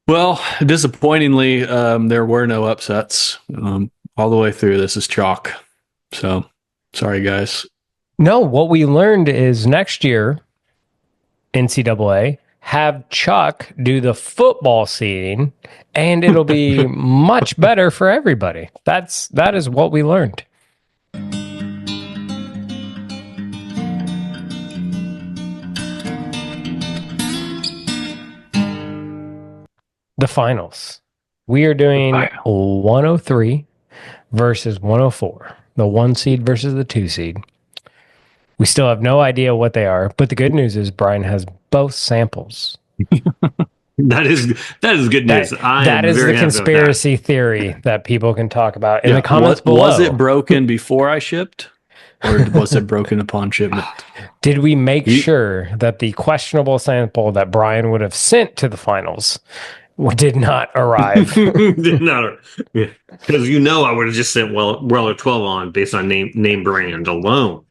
Well, disappointingly, there were no upsets all the way through. This is chalk. So sorry, guys. No, what we learned is next year, NCAA, have Chuck do the football seeding, and it'll be much better for everybody. That is what we learned. The finals. We are doing 103 versus 104. The 1 seed versus the 2 seed. We still have no idea what they are, but the good news is Brian has both samples. That is good news. That is the conspiracy theory that people can talk about in the comments below. Was it broken before I shipped, or was it broken upon shipment? Did we make sure that the questionable sample that Brian would have sent to the finals did not arrive? Did not, because I would have just sent Weller 12 on based on name brand alone.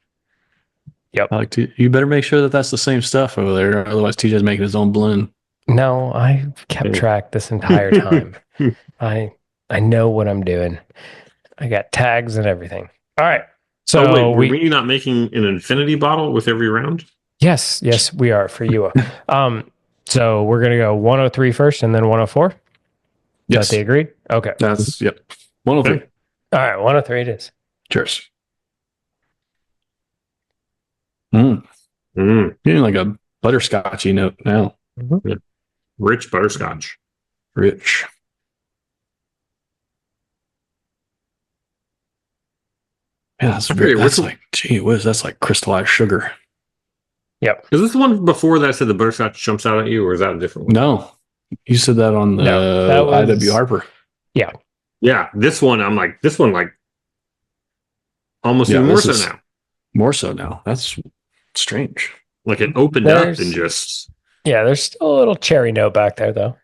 Yep. You better make sure that that's the same stuff over there, otherwise TJ's making his own blend. No, I kept track this entire time. I know what I'm doing. I got tags and everything. All right. So were we not making an infinity bottle with every round? Yes, we are for you. So we're gonna go 103 first and then 104. Yes, they agreed. Okay, that's 103. Okay. All right, 103 it is. Cheers. Getting like a butterscotchy note now. Mm-hmm. Yeah. Rich butterscotch. Rich. Yeah, that's like, gee whiz, that's like crystallized sugar. Yep. Is this the one before that said the butterscotch jumps out at you, or is that a different one? No, you said that on the IW Harper. Yeah. Yeah, this one almost even more so now. More so now. That's strange. Like it opened up and just... Yeah, there's still a little cherry note back there, though.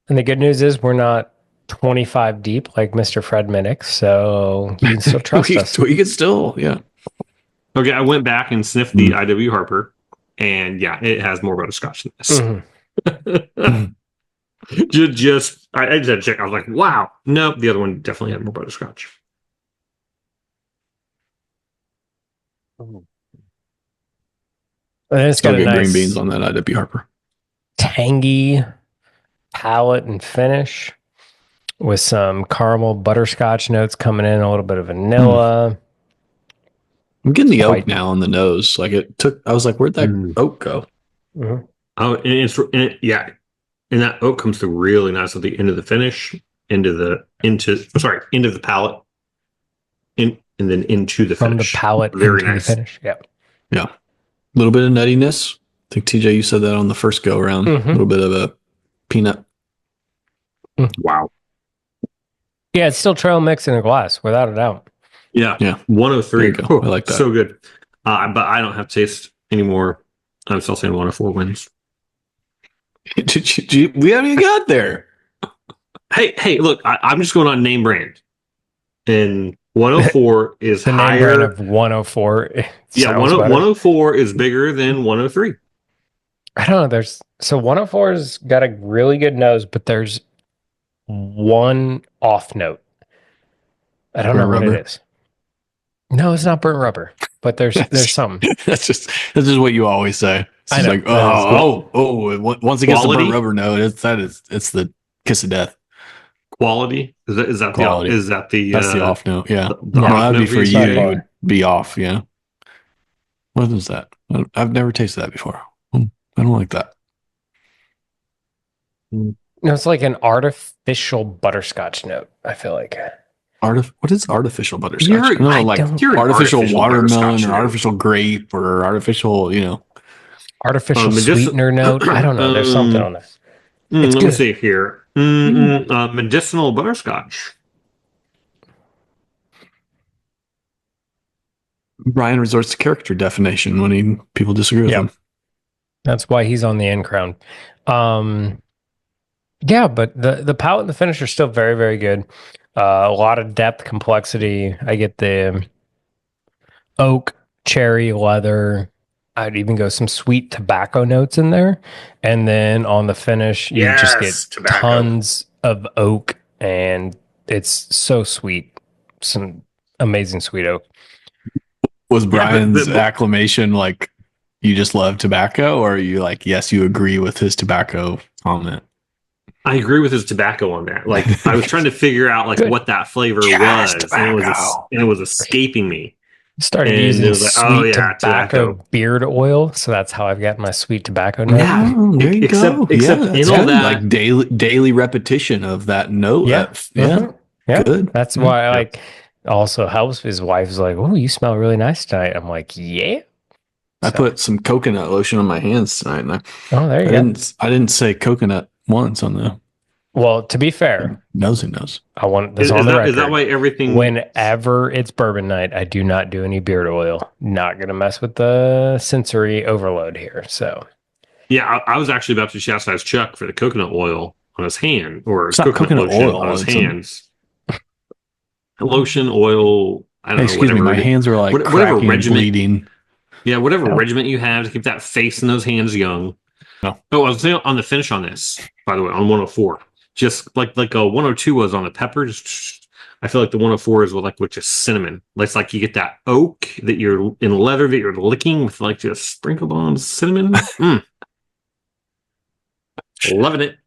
And the good news is we're not 25 deep like Mr. Fred Minnick, so you can still trust us. We can still, yeah. Okay, I went back and sniffed the IW Harper, and yeah, it has more butterscotch than this. I just had to check. I was like, wow. Nope, the other one definitely had more butterscotch. And it's got a nice green beans on that IW Harper. Tangy palate and finish with some caramel butterscotch notes coming in, a little bit of vanilla. I'm getting the oak now on the nose. Like I was like, where'd that oak go? Mm-hmm. Oh, and that oak comes through really nice at the end of the finish, into the palate, and then into the finish. From the palate very into nice. The finish. Yeah. Yeah. A little bit of nuttiness. I think TJ, you said that on the first go around. A little bit of a peanut. Wow. Yeah, it's still trail mix in a glass, without a doubt. Yeah. 103. I like that. So good. But I don't have taste anymore. I'm still saying 104 wins. We haven't even got there. Hey, look, I'm just going on name brand. And 104 is the higher. Name brand of 104. Yeah, 104 is bigger than 103. I don't know. 104's got a really good nose, but there's one off note. I don't know what it is. No, it's not burnt rubber, but there's some. That's just what you always say. It's I know. like, once it gets the burnt rubber note, it's the kiss of death. Quality? Is that Quality. That's the off note? Yeah. That'd be for you. It would be off. Yeah. What is that? I've never tasted that before. I don't like that. No, it's like an artificial butterscotch note. I feel like. What is artificial butterscotch? Artificial watermelon or artificial grape or artificial, artificial sweetener note. I don't know. There's something on this. Let me see here. Medicinal butterscotch. Brian resorts to character definition when people disagree with him. That's why he's on the end crown. Yeah, but the palate and the finish are still very, very good. A lot of depth, complexity. I get the oak, cherry, leather, I'd even go some sweet tobacco notes in there. And then on the finish, you just get Yes, tobacco. tons of oak, and it's so sweet. Some amazing sweet oak. Was Brian's but- acclamation like you just love tobacco, or are you like, yes, you agree with his tobacco comment? I agree with his tobacco on that. Like I was trying to figure out like Good. what that flavor Yes, was, and tobacco. it was escaping me. Started And using it was like, sweet oh, yeah, tobacco tobacco. beard oil, so that's how I've got my sweet tobacco note. Oh, there you go. Except that's in all good. that, like daily repetition of that note. Yeah. Yeah. Yeah, Good. that's Mm. why like also helps. His wife's like, "Oh, you smell really nice tonight." I'm like, "Yeah." I So- put some coconut lotion on my hands tonight, and Oh, there you go. I didn't say coconut once on the Well, to be fair, nosy nose. I want this is on the record. that why everything? Whenever it's bourbon night, I do not do any beard oil. Not gonna mess with the sensory overload here. So Yeah, I was actually about to chastise Chuck for the coconut oil on his hand, or It's not coconut lotion oil, on his it's hands. Lotion, oil. I don't know. Excuse me, Whatever my hands are like whatever cracking and regiment- bleeding. Yeah, whatever Yeah. regiment you have to keep that face and those hands young. No. Oh, I was saying on the finish on this, by the way, on 104, just like a 102 was on the pepper. Just, I feel like the 104 is with just cinnamon. It's like you get that oak that you're in leather that you're licking with like just sprinkled on cinnamon. Loving it.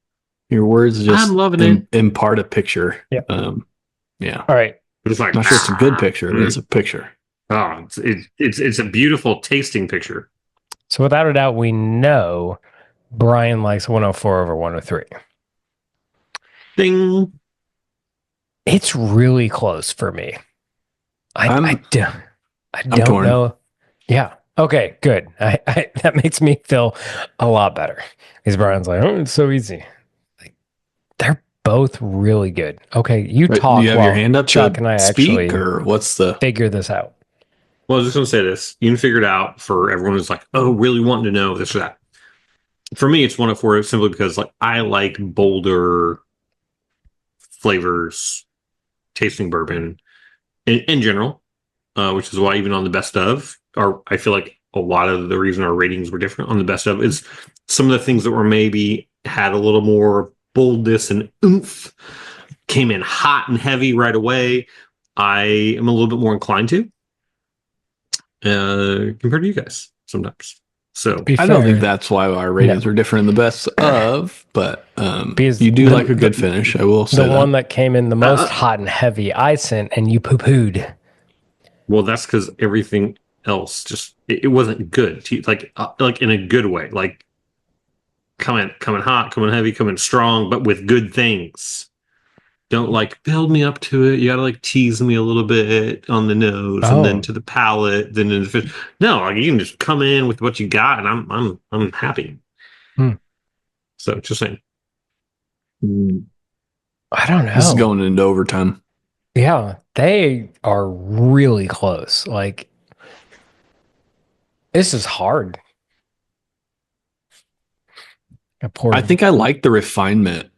Your words just I'm loving it. impart a picture. Yeah. Yeah. all right. It's like I'm not sure it's a good picture, but it's a picture. Oh, it's a beautiful tasting picture. So without a doubt, we know Brian likes 104 over 103. Ding. It's really close for me. I don't torn. know. Yeah. Okay, good. I that makes me feel a lot better. Because Brian's like, oh, it's so easy. Like, they're both really good. Okay, you Right, talk you have while your hand up Chuck to and I speak, actually or what's the? figure this out. Well, I was just going to say this. You can figure it out for everyone who's like, oh, really wanting to know this or that. For me, it's 104 simply because like I like bolder flavors, tasting bourbon in general, which is why even on the best of, I feel like a lot of the reason our ratings were different on the best of is some of the things that were maybe had a little more boldness and oomph came in hot and heavy right away. I am a little bit more inclined to compared to you guys sometimes. So I don't think that's why our ratings were different in the best of, but Because you do the- like a good finish. I will say the that. one that came in the most hot and heavy I sent, and you poo-pooed. well, that's because everything else just it wasn't good. Like in a good way. Like coming hot, coming heavy, coming strong, but with good things. Don't like build me up to it. You gotta like tease me a little bit on the nose and then to the palate, then to the fish. No, like you can just come in with what you got, and I'm happy. So just saying. I don't know. This is going into overtime. Yeah, they are really close. Like, this is hard. I think I like the refinement.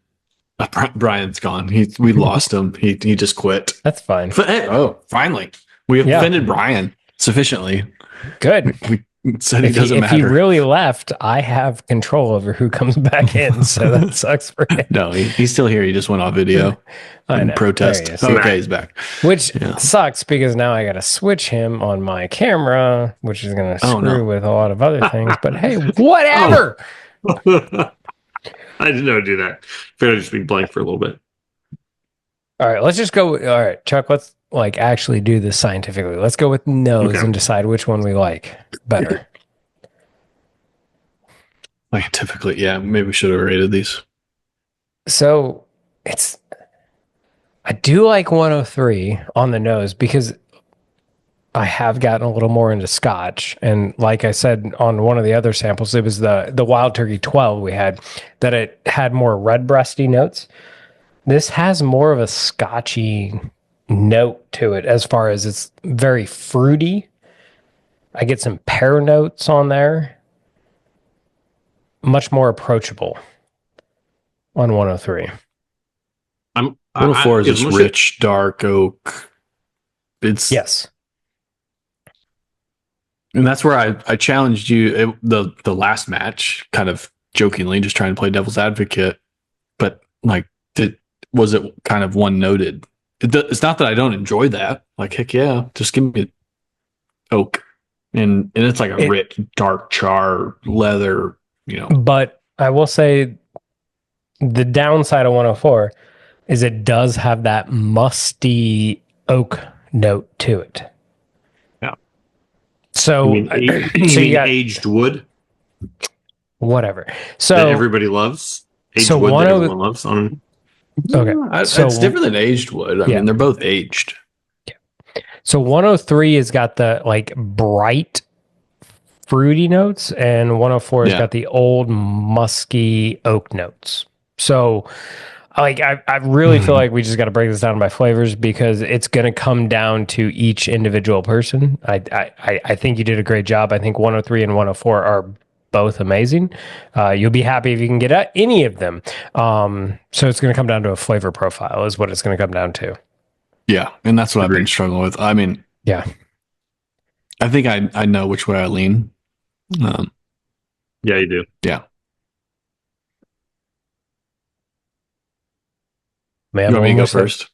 Brian's gone. We lost him. He just quit. That's fine. Oh, finally, we have offended Brian sufficiently. Good. We said he doesn't If matter. he really left, I have control over who comes back in. So that sucks for him. No, he's still here. He just went off video I and know. protest. There he is. Okay, he's back. Which sucks because now I got to switch him on my camera, which is going to screw with a lot of other things. But hey, whatever. I didn't know to do that. Figured I'd just be blank for a little bit. All right, let's just go. All right, Chuck, let's like actually do this scientifically. Let's go with nose and decide which one we like better. Scientifically, yeah, maybe we should have rated these. So I do like 103 on the nose because I have gotten a little more into Scotch. And like I said on one of the other samples, it was the Wild Turkey 12 we had, that it had more redbreasty notes. This has more of a Scotchy note to it as far as it's very fruity. I get some pear notes on there. Much more approachable on 103. 104 is just rich, dark oak. It's yes. And that's where I challenged you the last match, kind of jokingly, just trying to play devil's advocate. But like, was it kind of one noted? It's not that I don't enjoy that. Like, heck yeah, just give me oak, and it's like a rich dark char leather, But I will say the downside of 104 is it does have that musty oak note to it. Yeah. So, you mean, so you got aged wood whatever. So that everybody loves? Aged so wood one that of- everyone loves on. Okay. So it's different than aged wood. I Yeah. mean, they're both aged. So 103 has got the like bright fruity notes, and 104 has Yeah. got the old musky oak notes. So like I really feel like we just got to break this down by flavors because it's going to come down to each individual person. I think you did a great job. I think 103 and 104 are both amazing. You'll be happy if you can get any of them. So it's going to come down to a flavor profile is what it's going to come down to. Yeah, and that's what I've been Agreed. struggling with. I mean, Yeah. I think I know which way I lean. Yeah, you do. Yeah. Man, You want me to go almost like- first?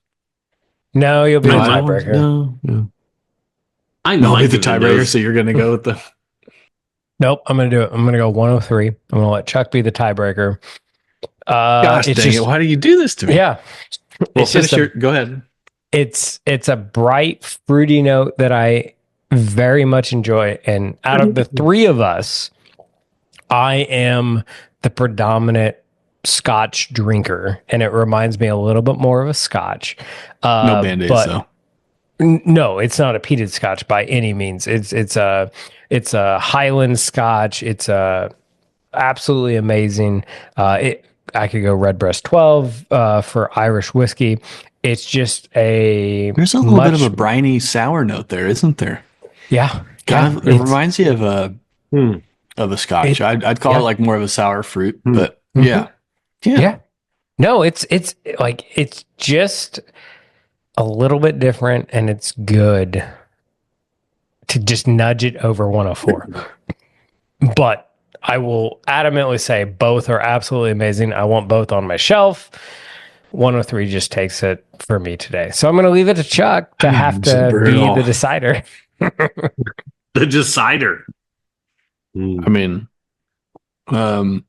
No, you'll be the No, tiebreaker. No. I No, I'll be might the give it tiebreaker, those. so you're going to go with the. Nope, I'm going to do it. I'm going to go 103. I'm going to let Chuck be the tiebreaker. Gosh it's dang just, it! Why do you do this to me? Yeah. Well, It's finish just a- your. Go ahead. It's a bright, fruity note that I very much enjoy. And out of the three of us, I am the predominant Scotch drinker, and it reminds me a little bit more of a Scotch. No band-aids but though. No, it's not a peated Scotch by any means. It's a Highland Scotch. It's absolutely amazing. I could go Redbreast 12 for Irish whiskey. It's just a There's a little bit of a briny sour note there, isn't there? yeah. Kind of, it reminds you of a Scotch. I'd call yeah. it like more of a sour fruit, Hmm. but Mhm. yeah. No, it's like it's just a little bit different, and it's good to just nudge it over 104. But I will adamantly say both are absolutely amazing. I want both on my shelf. 103 just takes it for me today. So I'm going to leave it to Chuck to have to be brutal. the decider. The decider. I mean, I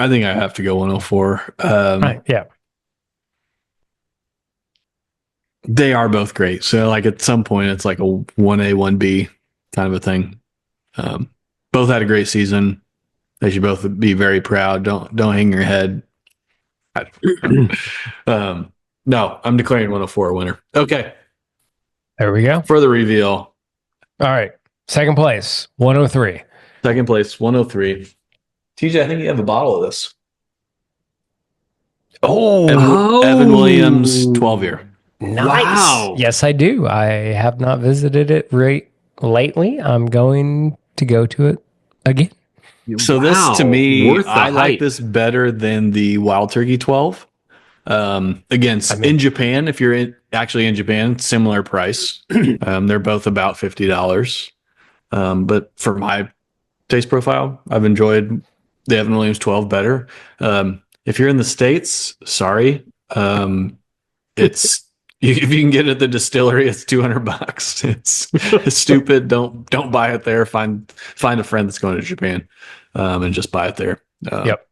think I have to go 104. Yeah. They are both great. So like at some point it's like a 1A, 1B kind of a thing. Both had a great season. They should both be very proud. Don't hang your head. No, I'm declaring 104 a winner. Okay. There we go. For the reveal, All right. Second place, 103. second place, 103. TJ, I think you have a bottle of this. Evan Williams, 12 year. Nice. Wow. Yes, I do. I have not visited it lately. I'm going to go to it again. So Wow. this to me, Worth the I like hype. this better than the Wild Turkey 12. Again, in Japan, if you're actually in Japan, similar price. They're both about $50. But for my taste profile, I've enjoyed the Evan Williams 12 better. If you're in the States, sorry. It's if you can get it at the distillery, it's $200. It's stupid. Don't buy it there. Find a friend that's going to Japan, and just buy it there. Yep.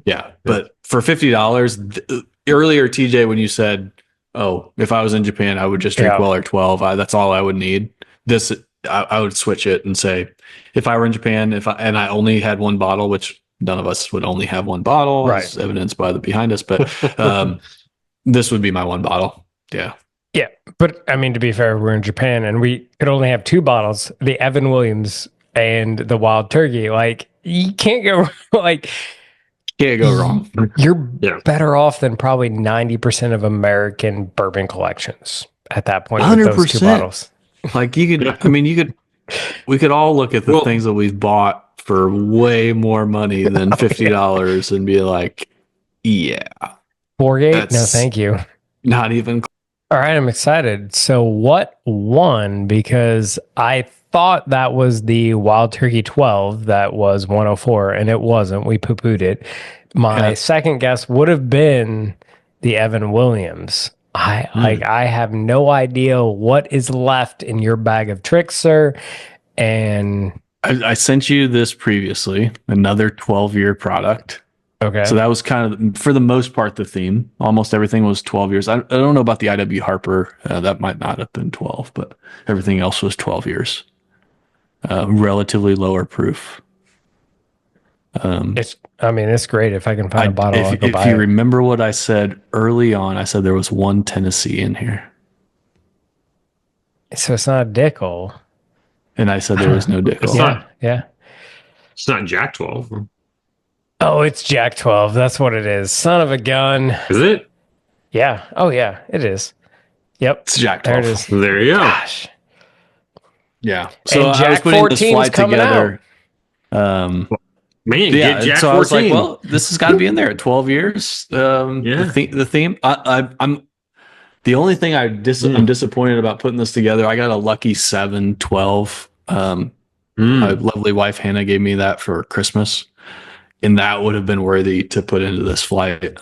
Yeah, but for $50, earlier TJ, when you said, "Oh, if I was in Japan, I would just drink Weller 12," that's all I would need. This I would switch it and say, if I were in Japan, and I only had one bottle, which none of us would only have one bottle, right? As evidenced by the behind us, but this would be my one bottle. Yeah. Yeah. But I mean, to be fair, we're in Japan and we could only have two bottles, the Evan Williams and the Wild Turkey. Like, you can't go like Can't go wrong. You're better off than probably 90% of American bourbon collections at that point with those two 100%. bottles. Like you could, we could all look at the things that we've bought for way more money than $50 and be like, yeah, Borgate? No, thank you. Not even. All right, I'm excited. So what won? Because I thought that was the Wild Turkey 12 that was 104, and it wasn't. We poo-pooed it. My second guess would have been the Evan Williams. I have no idea what is left in your bag of tricks, sir. And I sent you this previously, another 12-year product. okay. So that was kind of, for the most part, the theme. Almost everything was 12 years. I don't know about the IW Harper. That might not have been 12, but everything else was 12 years. Relatively lower proof. It's great. If I can find a bottle, I'll go buy if you it. remember what I said early on, I said there was one Tennessee in here. So it's not a Dickel. And I said there was no Dickel. It's not. Yeah. It's not Jack 12. Oh, it's Jack 12. That's what it is. Son of a gun. Is it? Yeah. Oh, yeah, it is. Yep. It's Jack 12. There it is. There you go. Gosh. Yeah. So And I was Jack putting this 14's flight coming together. Man, Yeah. get Jack So 14. I was like, well, this has got to be in there at 12 years. Yeah. The theme. I'm the only thing I'm disappointed about putting this together. I got a lucky 712. My lovely wife Hannah gave me that for Christmas, and that would have been worthy to put into this flight.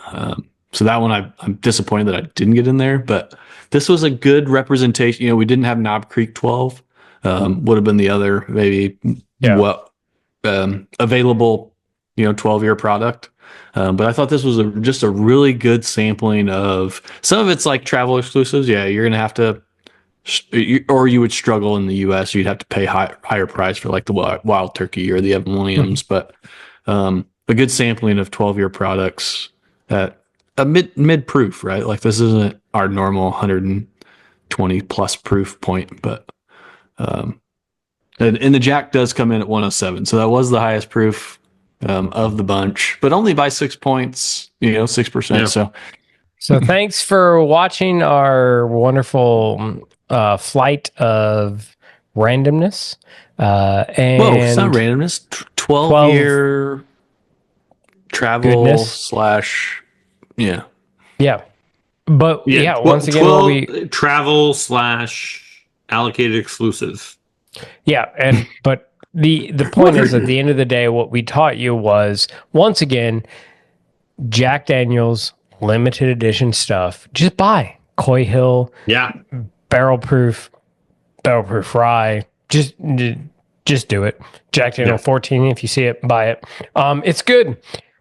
So that one I'm disappointed that I didn't get in there, but this was a good representation. You know, we didn't have Knob Creek 12. Would have been the other maybe available, 12-year product. But I thought this was just a really good sampling of some of it's like travel exclusives. Yeah, you're gonna have to, or you would struggle in the U.S. You'd have to pay higher price for like the Wild Turkey or the Evan Williams. But a good sampling of 12-year products at a mid proof, right? Like this isn't our normal 120 plus proof point, but and the Jack does come in at 107, so that was the highest proof of the bunch, but only by 6 points, 6%. Yeah. So thanks for watching our wonderful flight of randomness. And Whoa, it's not randomness. 12-year travel goodness. / yeah. But once again, 12 travel / allocated exclusive. But the point is, at the end of the day, what we taught you was, once again, Jack Daniel's limited edition stuff. Just buy Coy Hill, barrel proof rye. Just do it. Jack Daniel 14. If you see it, buy it. It's good,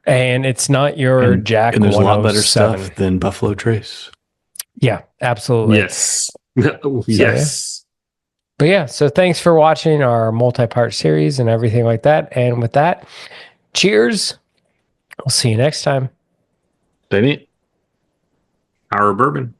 and it's not your Jack. And there's a lot better 107. stuff than Buffalo Trace. Yeah, absolutely. Yes. Yes. But yeah, so thanks for watching our multi-part series and everything like that. And with that, cheers. We'll see you next time. Stay neat. Our bourbon.